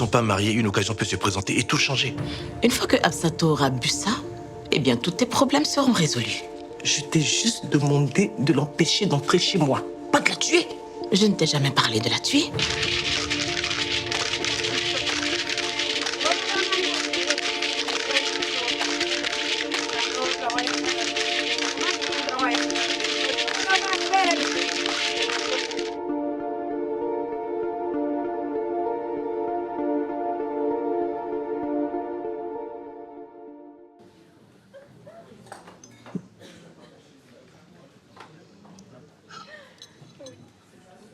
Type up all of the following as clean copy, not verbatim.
sont pas mariés, une occasion peut se présenter et tout changer. Une fois que Absato aura bu ça, eh bien, tous tes problèmes seront résolus. Je t'ai juste demandé de l'empêcher d'entrer chez moi, pas de la tuer. Je ne t'ai jamais parlé de la tuer.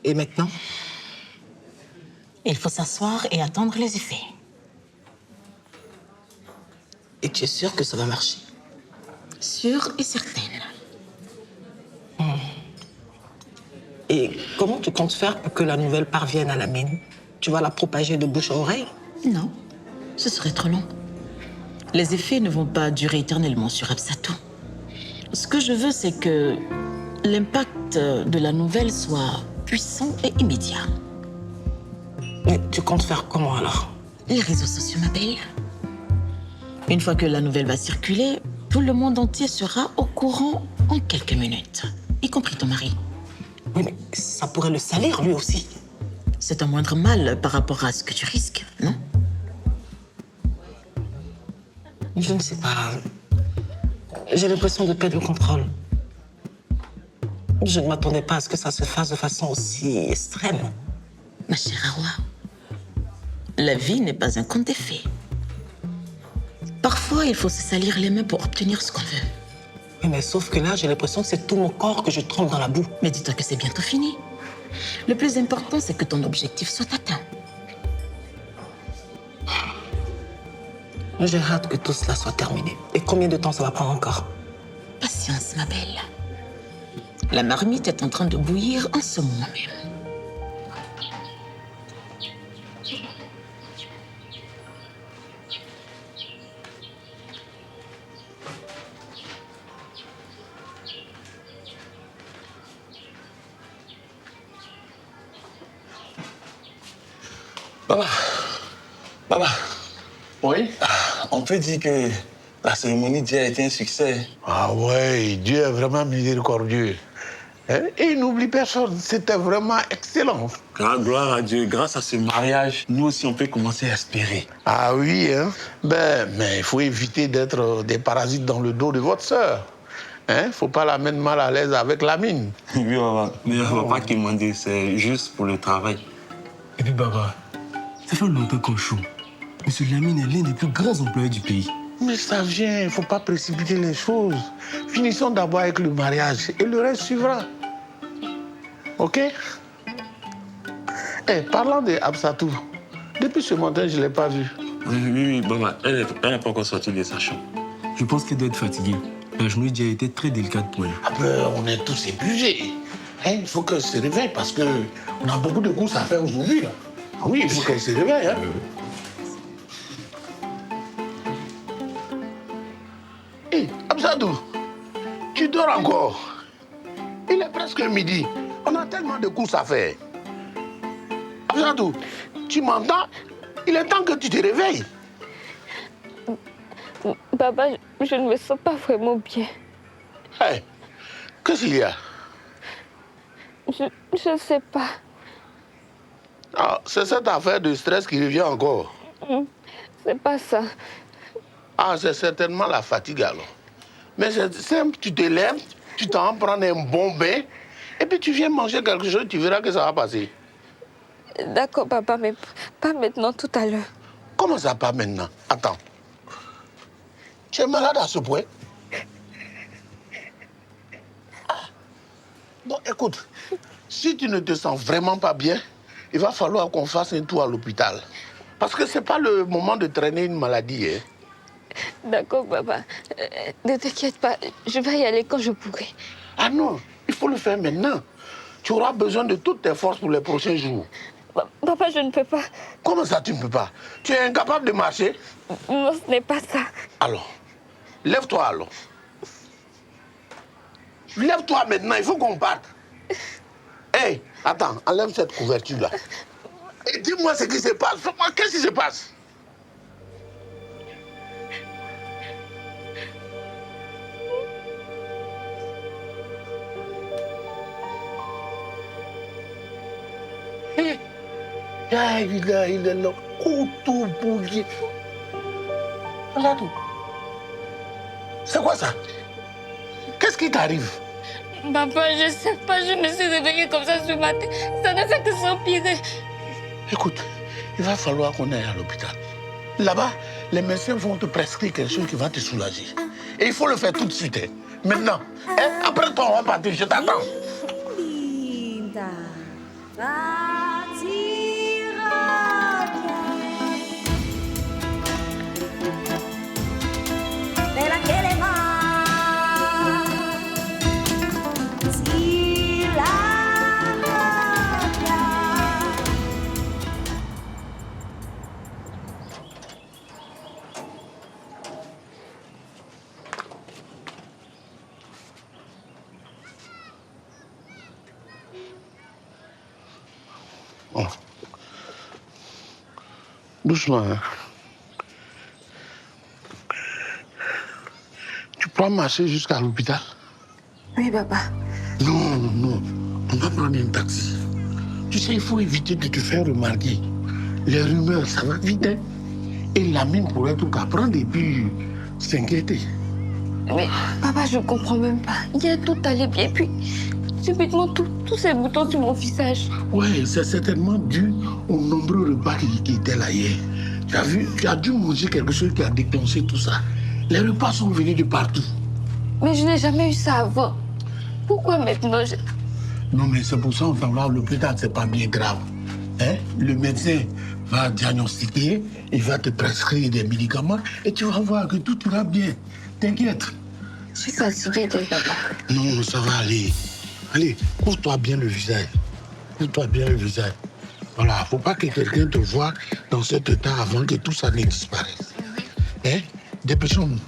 Et maintenant? Il faut s'asseoir et attendre les effets. Et tu es sûre que ça va marcher? Sûre et certaine. Et comment tu comptes faire pour que la nouvelle parvienne à la mine? Tu vas la propager de bouche à oreille? Non, ce serait trop long. Les effets ne vont pas durer éternellement sur Absato. Ce que je veux, c'est que l'impact de la nouvelle soit puissant et immédiat. Mais tu comptes faire comment alors? Les réseaux sociaux, ma belle. Une fois que la nouvelle va circuler, tout le monde entier sera au courant en quelques minutes, y compris ton mari. Oui, mais ça pourrait le salir lui aussi. C'est un moindre mal par rapport à ce que tu risques, non? Je ne sais pas. J'ai l'impression de perdre le contrôle. Je ne m'attendais pas à ce que ça se fasse de façon aussi extrême. Ma chère Awa, la vie n'est pas un conte de fées. Parfois, il faut se salir les mains pour obtenir ce qu'on veut. Oui, mais sauf que là, j'ai l'impression que c'est tout mon corps que je trempe dans la boue. Mais dis-toi que c'est bientôt fini. Le plus important, c'est que ton objectif soit atteint. J'ai hâte que tout cela soit terminé. Et combien de temps ça va prendre encore? Patience, ma belle. La marmite est en train de bouillir en ce moment même. Papa, Oui? on peut dire que la cérémonie d'hier a été un succès. Ah ouais, Dieu est vraiment miséricordieux. Hein? Et il n'oublie personne, c'était vraiment excellent. Gloire à Dieu, grâce à ce mariage, nous aussi on peut commencer à espérer. Ah oui, hein? Mais il faut éviter d'être des parasites dans le dos de votre sœur. Hein? Faut pas la mettre mal à l'aise avec la mine. Oui, papa, mais on va pas demander, c'est juste pour le travail. Et puis, Baba, ça fait longtemps qu'on choue. Monsieur Lamine est l'un des plus grands employés du pays. Mais ça vient, il faut pas précipiter les choses. Finissons d'abord avec le mariage et le reste suivra. OK? Eh, parlant de Absatou, depuis ce matin, je ne l'ai pas vue. Oui, papa, elle n'est pas encore sortie de sa chambre. Je pense qu'elle doit être fatiguée. La journée d'hier a été très délicate pour elle. Ah ben, on est tous épuisés. Hein, il faut qu'elle se réveille parce qu'on a beaucoup de courses à faire aujourd'hui. Là. Ah oui, il faut qu'elle se réveille. Hein. Hé, Absadou, tu dors encore. Il est presque midi. On a tellement de courses à faire. Absadou, tu m'entends? Il est temps que tu te réveilles. Papa, je ne me sens pas vraiment bien. Hé, qu'est-ce qu'il y a? Je ne sais pas. Ah, c'est cette affaire de stress qui revient encore. C'est pas ça. Ah, c'est certainement la fatigue alors. Mais c'est simple, tu te lèves, tu t'en prends un bon bain, et puis tu viens manger quelque chose, tu verras que ça va passer. D'accord, papa, mais pas maintenant, tout à l'heure. Comment ça, pas maintenant? Attends. Tu es malade à ce point? Ah. Bon, écoute, si tu ne te sens vraiment pas bien, il va falloir qu'on fasse un tour à l'hôpital. Parce que ce n'est pas le moment de traîner une maladie. Hein. D'accord, papa. Ne t'inquiète pas, je vais y aller quand je pourrai. Ah non, il faut le faire maintenant. Tu auras besoin de toutes tes forces pour les prochains jours. Papa, je ne peux pas. Comment ça, tu ne peux pas? Tu es incapable de marcher? Non, ce n'est pas ça. Alors, lève-toi alors. Lève-toi maintenant, il faut qu'on parte. Hé, attends, enlève cette couverture-là. Et dis-moi ce qui se passe. Qu'est-ce qui se passe? Il est là. Couteau bouillé. Regarde. C'est quoi ça? Qu'est-ce qui t'arrive? Papa, je sais pas, je me suis réveillée comme ça ce matin. Ça ne fait que s'empirer. Écoute, il va falloir qu'on aille à l'hôpital. Là-bas, les médecins vont te prescrire quelque chose qui va te soulager. Et il faut le faire tout de suite. Hein. Maintenant. Hein? Après toi, on va partir. Je t'attends. Linda, Nella che le si la Oh. Doucement, hein. Tu peux marcher jusqu'à l'hôpital? Oui, papa. Non. On va prendre un taxi. Tu sais, il faut éviter de te faire remarquer. Les rumeurs, ça va vite, hein. Et la mine pourrait tout apprendre et puis s'inquiéter. Mais papa, je comprends même pas. Hier, tout allait bien, puis subitement, tous ces boutons sur mon visage. Ouais, c'est certainement dû aux nombreux repas qui étaient là hier. Tu as vu, tu as dû manger quelque chose qui a déclenché tout ça. Les repas sont venus de partout. Mais je n'ai jamais eu ça avant. Pourquoi maintenant Non, mais c'est pour ça qu'on t'envoie à l'hôpital, c'est pas bien grave. Hein? Le médecin va diagnostiquer, il va te prescrire des médicaments et tu vas voir que tout ira bien. T'inquiète. Je suis fatiguée de papa. Non, ça va aller. Allez, couvre-toi bien le visage. Couvre-toi bien le visage. Voilà, faut pas que quelqu'un te voie dans cet état avant que tout ça ne disparaisse. Hein? Dépêchons-nous.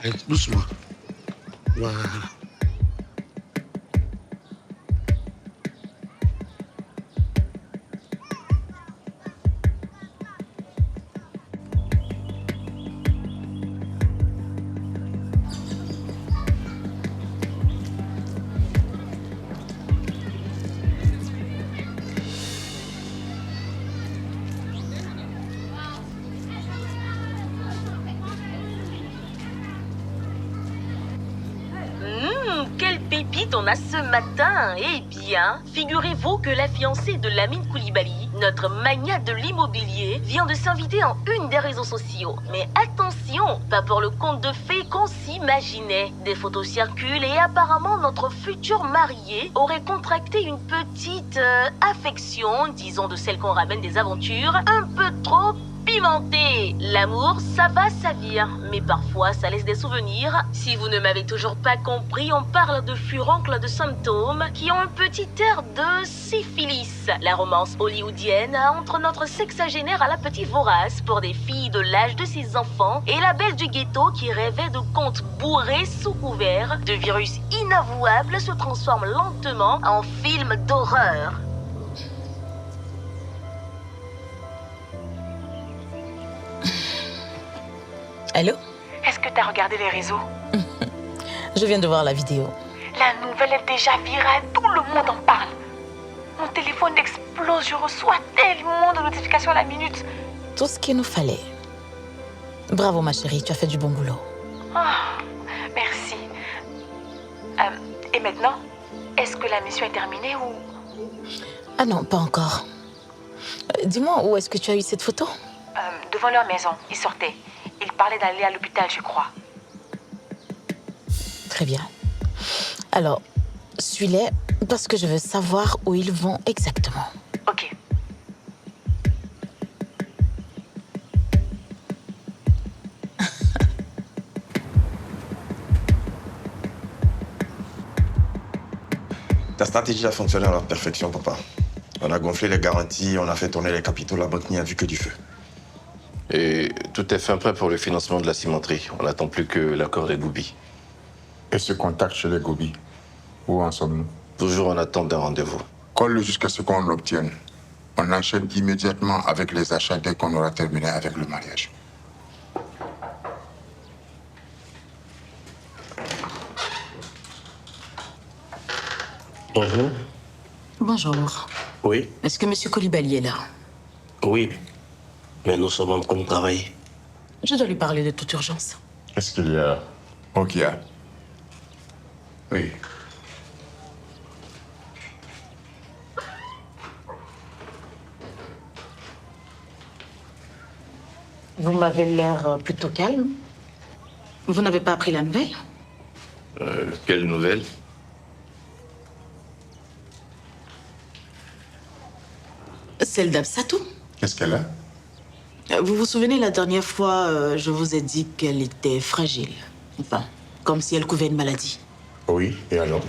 Allez, doucement. Voilà. Quelle pépite on a ce matin. Eh bien, figurez-vous que la fiancée de Lamine Coulibaly, notre magnat de l'immobilier, vient de s'inviter en une des réseaux sociaux. Mais attention, pas pour le conte de fées qu'on s'imaginait. Des photos circulent et apparemment notre futur marié aurait contracté une petite affection, disons de celle qu'on ramène des aventures, un peu trop pimenté. L'amour, ça va, ça vire, mais parfois ça laisse des souvenirs. Si vous ne m'avez toujours pas compris, on parle de furoncles de symptômes qui ont un petit air de syphilis. La romance hollywoodienne entre notre sexagénaire à la petite vorace pour des filles de l'âge de ses enfants et la belle du ghetto qui rêvait de contes bourrés sous couvert de virus inavouables se transforme lentement en film d'horreur. Allô? Est-ce que tu as regardé les réseaux? Je viens de voir la vidéo. La nouvelle est déjà virale, tout le monde en parle. Mon téléphone explose, je reçois tellement de notifications à la minute. Tout ce qu'il nous fallait. Bravo ma chérie, tu as fait du bon boulot. Oh, merci. Et maintenant, est-ce que la mission est terminée ou... Ah non, pas encore. Dis-moi, où est-ce que tu as eu cette photo? Devant leur maison, ils sortaient. Ils parlaient d'aller à l'hôpital, je crois. Très bien. Alors, suis-les parce que je veux savoir où ils vont exactement. Ok. Ta stratégie a fonctionné à la perfection, papa. On a gonflé les garanties, on a fait tourner les capitaux, la banque n'y a vu que du feu. Et tout est fin prêt pour le financement de la cimenterie. On n'attend plus que l'accord des Goubi. Et ce contact chez les Goubi, où en sommes-nous? Toujours en attente d'un rendez-vous. Colle jusqu'à ce qu'on l'obtienne. On enchaîne immédiatement avec les achats dès qu'on aura terminé avec le mariage. Bonjour. Bonjour. Oui, Est-ce que M. Coulibaly est là? oui. Mais nous sommes en train de travailler. Je dois lui parler de toute urgence. Qu'est-ce qu'il y a? Okia. Oui. Vous m'avez l'air plutôt calme. Vous n'avez pas appris la nouvelle? Quelle nouvelle? Celle d'Absatou. Qu'est-ce qu'elle a? Vous vous souvenez, la dernière fois, je vous ai dit qu'elle était fragile. Enfin, comme si elle couvait une maladie. Oui, et alors?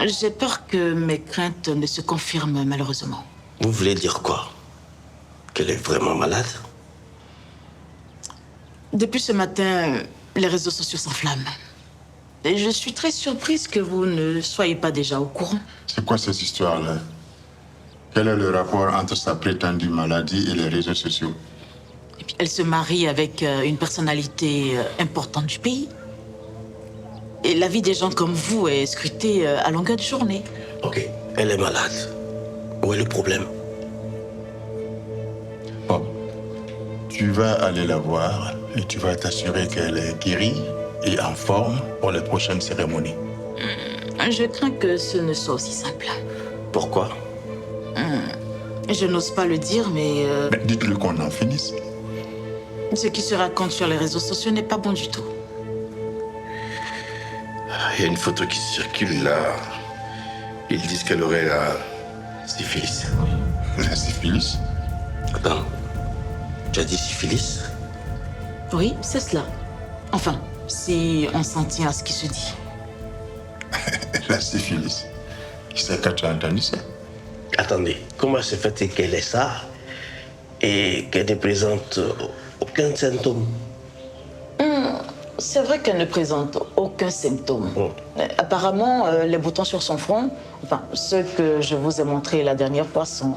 J'ai peur que mes craintes ne se confirment malheureusement. Vous voulez dire quoi? Qu'elle est vraiment malade? Depuis ce matin, les réseaux sociaux s'enflamment. Et je suis très surprise que vous ne soyez pas déjà au courant. C'est quoi cette histoire-là? Quel est le rapport entre sa prétendue maladie et les réseaux sociaux? Et puis, elle se marie avec une personnalité importante du pays. Et la vie des gens comme vous est scrutée à longueur de journée. Ok, elle est malade. Où est le problème? Bon, tu vas aller la voir et tu vas t'assurer qu'elle est guérie et en forme pour les prochaines cérémonies. Je crains que ce ne soit aussi simple. Pourquoi? Je n'ose pas le dire, mais Mais dites-lui qu'on en finisse. ce qui se raconte sur les réseaux sociaux n'est pas bon du tout. Il y a une photo qui circule là. Ils disent qu'elle aurait la syphilis. La syphilis? Attends, tu as dit syphilis? Oui, c'est cela. Enfin, si on s'en tient à ce qui se dit. La syphilis. C'est quand tu as entendu ça? Attendez, comment se fait qu'elle ait ça et qu'elle ne présente aucun symptôme? C'est vrai qu'elle ne présente aucun symptôme. Apparemment, les boutons sur son front, enfin, ceux que je vous ai montrés la dernière fois, sont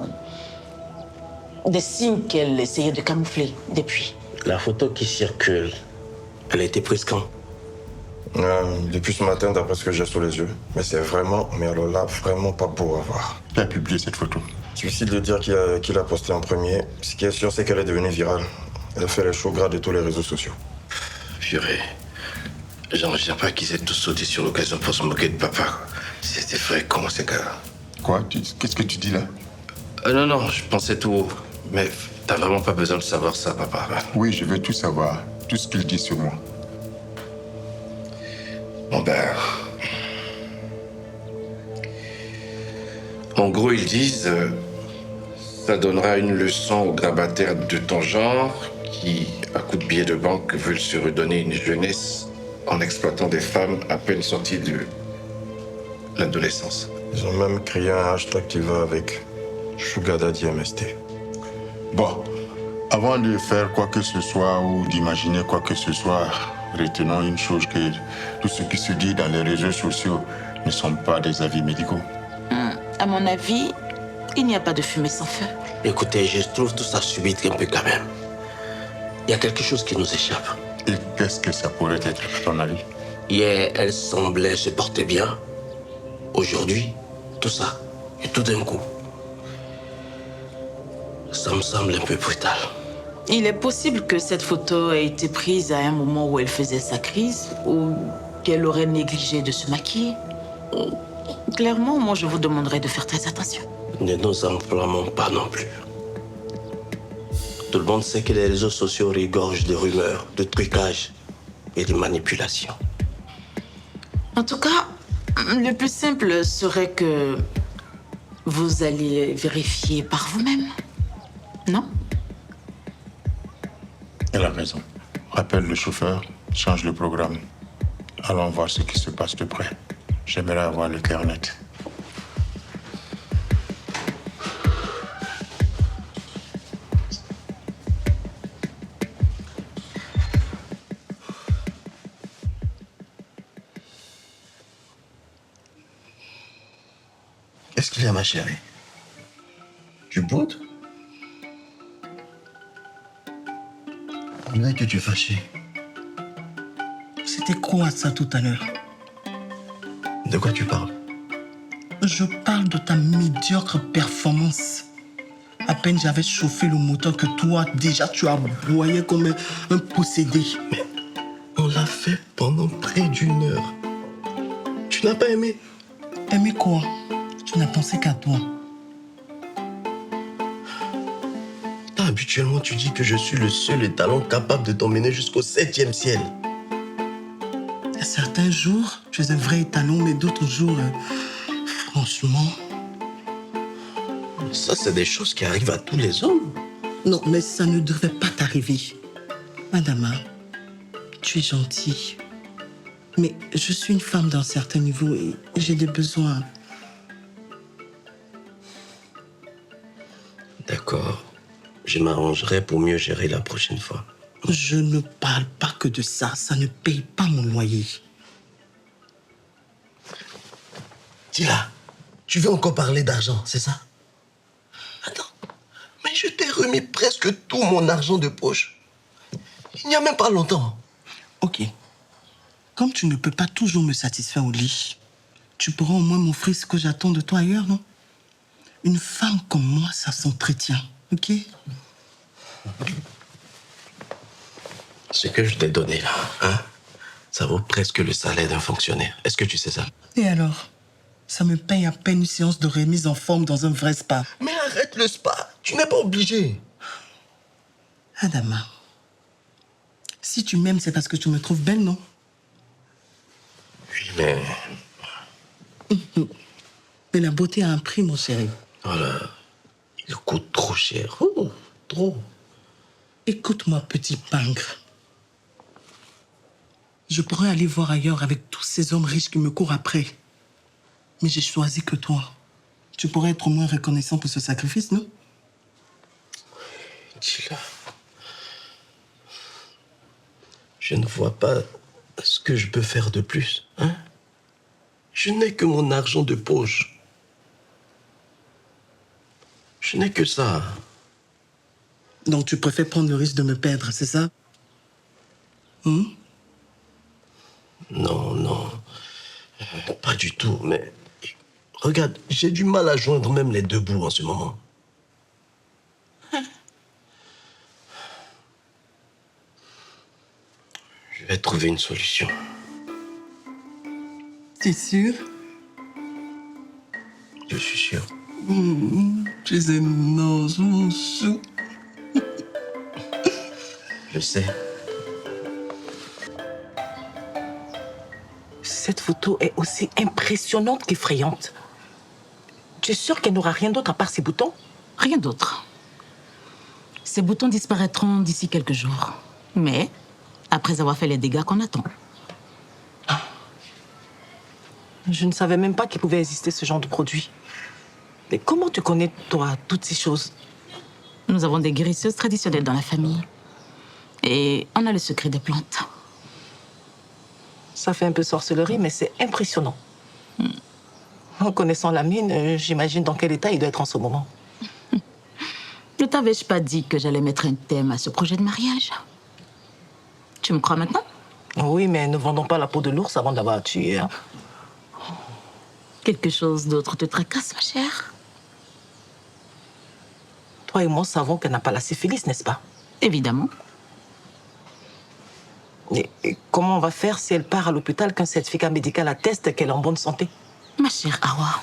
des signes qu'elle essayait de camoufler depuis. La photo qui circule, elle a été prise quand? Depuis ce matin, d'après ce que j'ai sous les yeux. Mais c'est vraiment, mais alors là, vraiment pas beau à voir. Qui a publié cette photo? Difficile de dire qui l'a posté en premier. Ce qui est sûr, c'est qu'elle est devenue virale. Elle fait les choux gras de tous les réseaux sociaux. Purée. J'en reviens pas qu'ils aient tous sauté sur l'occasion pour se moquer de papa. C'était vrai, comment c'est que... Quoi? Qu'est-ce que tu dis là? Non, je pensais tout haut. Mais t'as vraiment pas besoin de savoir ça, papa. Oui, je veux tout savoir. Tout ce qu'il dit sur moi. Bon ben... En gros, ils disent... ça donnera une leçon aux grabataires de ton genre qui, à coup de billets de banque, veulent se redonner une jeunesse en exploitant des femmes à peine sorties de l'adolescence. Ils ont même créé un hashtag qui va avec Sugar Daddy MST. Bon, avant de faire quoi que ce soit ou d'imaginer quoi que ce soit, retenons une chose, que tout ce qui se dit dans les réseaux sociaux ne sont pas des avis médicaux. À mon avis, il n'y a pas de fumée sans feu. Écoutez, je trouve tout ça subit un peu quand même. Il y a quelque chose qui nous échappe. Et qu'est-ce que ça pourrait être, à ton avis? Hier, elle semblait se porter bien. Aujourd'hui, tout ça. Et tout d'un coup. Ça me semble un peu brutal. Il est possible que cette photo ait été prise à un moment où elle faisait sa crise ou qu'elle aurait négligé de se maquiller. Clairement, moi, je vous demanderais de faire très attention. Ne nous enflammons pas non plus. Tout le monde sait que les réseaux sociaux regorgent de rumeurs, de trucages et de manipulations. En tout cas, le plus simple serait que vous alliez vérifier par vous-même. Non? Elle a raison. Rappelle le chauffeur, change le programme. Allons voir ce qui se passe de près. J'aimerais avoir le cœur net. Qu'est-ce qu'il y a, ma chérie? Tu boudes? On dirait que tu es fâché. C'était quoi ça tout à l'heure? De quoi tu parles? Je parle de ta médiocre performance. À peine j'avais chauffé le moteur que toi, déjà, tu aboyais comme un possédé. Mais on l'a fait pendant près d'1 heure. Tu n'as pas aimé? Aimé quoi? Tu n'as pensé qu'à toi. Habituellement, tu dis que je suis le seul étalon capable de t'emmener jusqu'au 7e ciel. Il y a certains jours, tu es un vrai étalon, mais d'autres jours, franchement... Ça, c'est des choses qui arrivent à tous les hommes. Non, mais ça ne devrait pas t'arriver. Madame, tu es gentille. Mais je suis une femme d'un certain niveau et j'ai des besoins. D'accord. Je m'arrangerai pour mieux gérer la prochaine fois. Je ne parle pas que de ça. Ça ne paye pas mon loyer. Dis-là, tu veux encore parler d'argent, c'est ça? Attends, mais je t'ai remis presque tout mon argent de poche. Il n'y a même pas longtemps. Ok. Comme tu ne peux pas toujours me satisfaire au lit, tu pourras au moins m'offrir ce que j'attends de toi ailleurs, non? Une femme comme moi, ça s'entretient, ok? Ce que je t'ai donné là, hein, ça vaut presque le salaire d'un fonctionnaire. Est-ce que tu sais ça? Et alors? Ça me paye à peine une séance de remise en forme dans un vrai spa. Mais arrête le spa, tu n'es pas obligé. Adama, si tu m'aimes, c'est parce que tu me trouves belle, non? Oui, mais... Mais la beauté a un prix, mon chéri. Voilà, il coûte trop cher. Oh, trop. Écoute-moi, petit pingre. Je pourrais aller voir ailleurs avec tous ces hommes riches qui me courent après. Mais j'ai choisi que toi. Tu pourrais être au moins reconnaissant pour ce sacrifice, non? Dis-là. Je ne vois pas ce que je peux faire de plus, hein? Je n'ai que mon argent de poche. Je n'ai que ça. Donc tu préfères prendre le risque de me perdre, c'est ça? Non, non. Pas du tout, mais... Regarde, j'ai du mal à joindre même les deux bouts en ce moment. Je vais trouver une solution. T'es sûr? Je suis sûr. Tu es un ange, mon chou. Je sais. Cette photo est aussi impressionnante qu'effrayante. Tu es sûre qu'elle n'aura rien d'autre à part ces boutons? Rien d'autre. Ces boutons disparaîtront d'ici quelques jours. Mais après avoir fait les dégâts qu'on attend. Je ne savais même pas qu'il pouvait exister ce genre de produit. Mais comment tu connais, toi, toutes ces choses? Nous avons des guérisseuses traditionnelles dans la famille. Et on a le secret des plantes. Ça fait un peu sorcellerie, mais c'est impressionnant. En connaissant Lamine, j'imagine dans quel état il doit être en ce moment. Ne t'avais-je pas dit que j'allais mettre un thème à ce projet de mariage? Tu me crois maintenant? Oui, mais ne vendons pas la peau de l'ours avant de l'avoir tué. Hein. Quelque chose d'autre te tracasse, ma chère? Toi et moi savons qu'elle n'a pas la syphilis, n'est-ce pas? Évidemment. Et comment on va faire si elle part à l'hôpital qu'un certificat médical atteste qu'elle est en bonne santé? Ma chère Awa,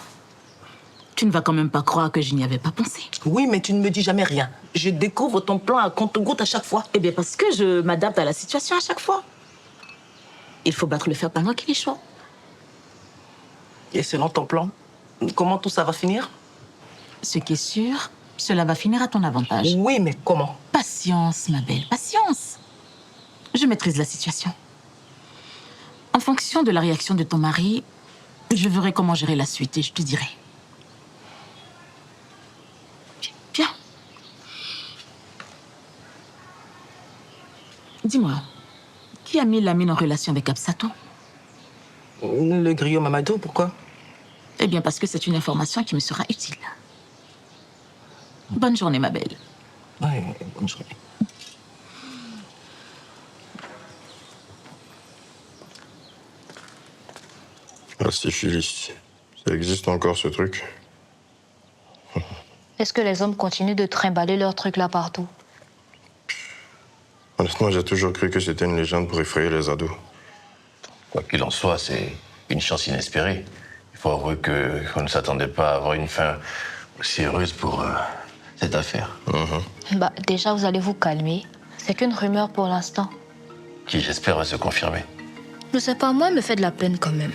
tu ne vas quand même pas croire que je n'y avais pas pensé. Oui, mais tu ne me dis jamais rien. Je découvre ton plan à compte-gouttes à chaque fois. Eh bien, parce que je m'adapte à la situation à chaque fois. Il faut battre le fer pendant qu'il est chaud. Et selon ton plan, comment tout ça va finir? Ce qui est sûr, cela va finir à ton avantage. Oui, mais comment? Patience, ma belle, patience. Je maîtrise la situation. En fonction de la réaction de ton mari, je verrai comment gérer la suite et je te dirai. Viens. Dis-moi, qui a mis Lamine en relation avec Absatou? Le griot Mamadou, pourquoi? Eh bien, parce que c'est une information qui me sera utile. Bonne journée, ma belle. Ouais, bonne journée. La syphilis. Ça existe encore, ce truc? Est-ce que les hommes continuent de trimballer leurs trucs là partout? Honnêtement, j'ai toujours cru que c'était une légende pour effrayer les ados. Quoi qu'il en soit, c'est une chance inespérée. Il faut avouer qu'on ne s'attendait pas à avoir une fin aussi heureuse pour cette affaire. Bah, déjà, vous allez vous calmer. C'est qu'une rumeur pour l'instant. Qui, j'espère, va se confirmer. Je sais pas, moi, elle me fait de la peine quand même.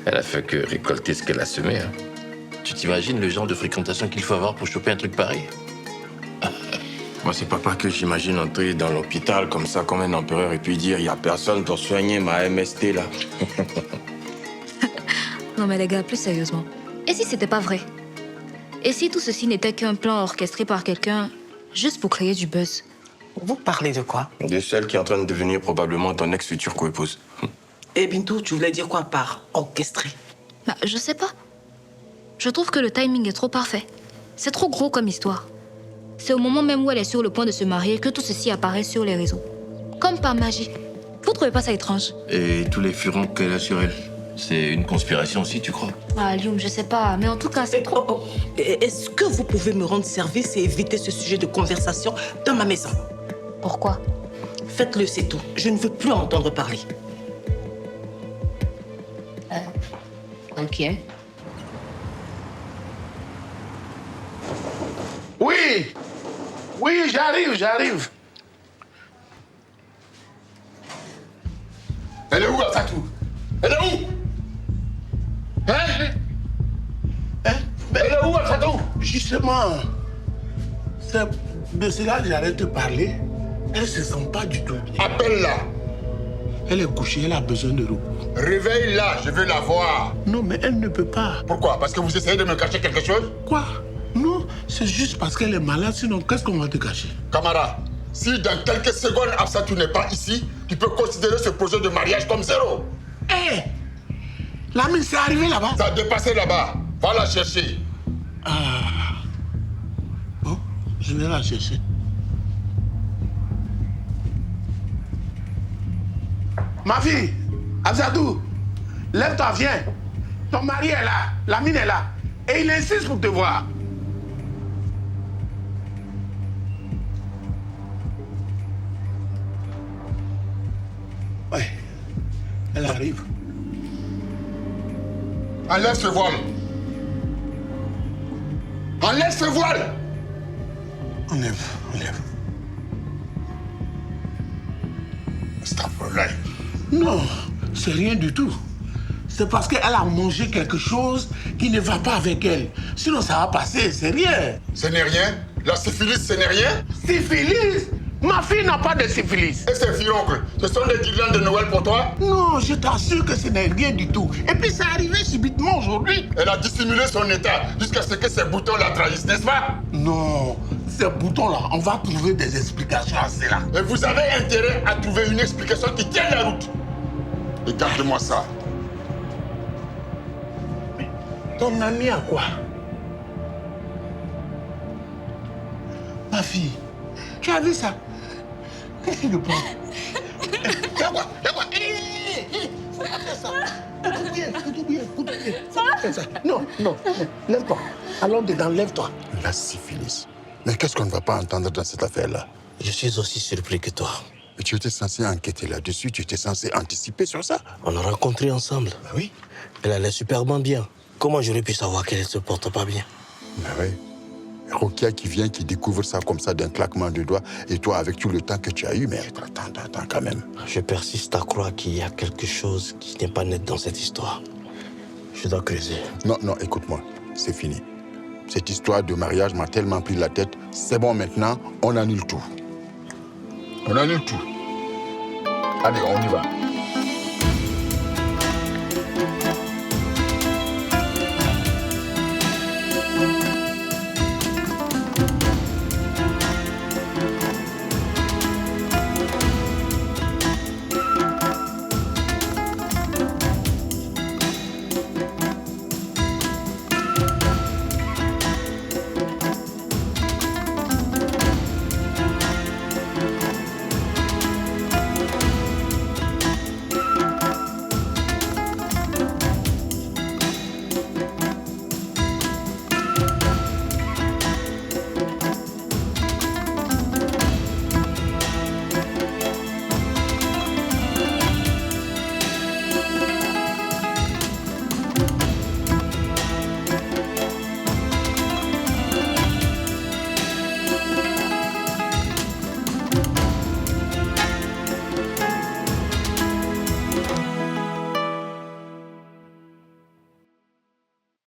Elle a fait que récolter ce qu'elle a semé. Hein. Tu t'imagines le genre de fréquentation qu'il faut avoir pour choper un truc pareil? Moi, c'est pas que j'imagine entrer dans l'hôpital comme ça, comme un empereur, et puis dire il n'y a personne pour soigner ma MST, là. Non mais les gars, plus sérieusement. Et si c'était pas vrai? Et si tout ceci n'était qu'un plan orchestré par quelqu'un juste pour créer du buzz? Vous parlez de quoi? De celle qui est en train de devenir probablement ton ex-future co-épouse. Et Bintou, tu voulais dire quoi par orchestré? Bah, je sais pas. Je trouve que le timing est trop parfait. C'est trop gros comme histoire. C'est au moment même où elle est sur le point de se marier que tout ceci apparaît sur les réseaux. Comme par magie. Vous trouvez pas ça étrange? Et tous les furons qu'elle a sur elle, c'est une conspiration aussi, tu crois? Ah, Lioum, je sais pas, mais en tout cas, c'est trop... Est-ce que vous pouvez me rendre service et éviter ce sujet de conversation dans ma maison? Pourquoi? Faites-le, c'est tout. Je ne veux plus entendre parler. Ok. Oui, oui, j'arrive. Elle est où, Asatou? Elle est où? Elle est où, Asatou? Justement, c'est de cela que j'allais te parler. Elle se sent pas du tout bien. Appelle-la. Elle est couchée, elle a besoin de repos. Réveille-la, je veux la voir. Non, mais elle ne peut pas. Pourquoi? Parce que vous essayez de me cacher quelque chose? Quoi? Non, c'est juste parce qu'elle est malade, sinon qu'est-ce qu'on va te cacher? Camarade, si dans quelques secondes Absatou n'est pas ici, tu peux considérer ce projet de mariage comme zéro. Hé! L'ami, c'est arrivé là-bas? Ça a dépassé là-bas. Va la chercher. Ah. Bon, je vais la chercher. Ma fille, Absatou, lève-toi, viens. Ton mari est là, la mine est là. Et il insiste pour te voir. Ouais, elle arrive. Enlève ce voile. Enlève ce voile. Enlève. Astaghfirullah. Non, c'est rien du tout. C'est parce qu'elle a mangé quelque chose qui ne va pas avec elle. Sinon, ça va passer, c'est rien. Ce n'est rien? La syphilis, ce n'est rien? Syphilis? Ma fille n'a pas de syphilis. Et ses filles-oncles, ce sont des guirlandes de Noël pour toi? Non, je t'assure que ce n'est rien du tout. Et puis, c'est arrivé subitement aujourd'hui. Elle a dissimulé son état jusqu'à ce que ses boutons la trahissent, n'est-ce pas? Non, ces boutons-là, on va trouver des explications à cela. Et vous avez intérêt à trouver une explication qui tienne la route. Regarde-moi ça. Ton ami a quoi? Ma fille, tu as vu ça? Qu'est-ce qu'il prend? Y'a quoi? Faut pas faire ça. Écoute bien. Non, lève-toi. Allons dedans, lève-toi. La syphilis. Mais qu'est-ce qu'on ne va pas entendre dans cette affaire-là? Je suis aussi surpris que toi. Mais tu étais censé enquêter là-dessus, tu étais censé anticiper sur ça. On a rencontré ensemble. Bah oui. Elle allait superbement bien. Comment j'aurais pu savoir qu'elle ne se porte pas bien? Bah oui. Rokia qui vient, qui découvre ça comme ça d'un claquement de doigts, et toi avec tout le temps que tu as eu, mais attends quand même. Je persiste à croire qu'il y a quelque chose qui n'est pas net dans cette histoire. Je dois creuser. Non, écoute-moi, c'est fini. Cette histoire de mariage m'a tellement pris la tête, c'est bon maintenant, on annule tout. On annule tout. Allez, on y va.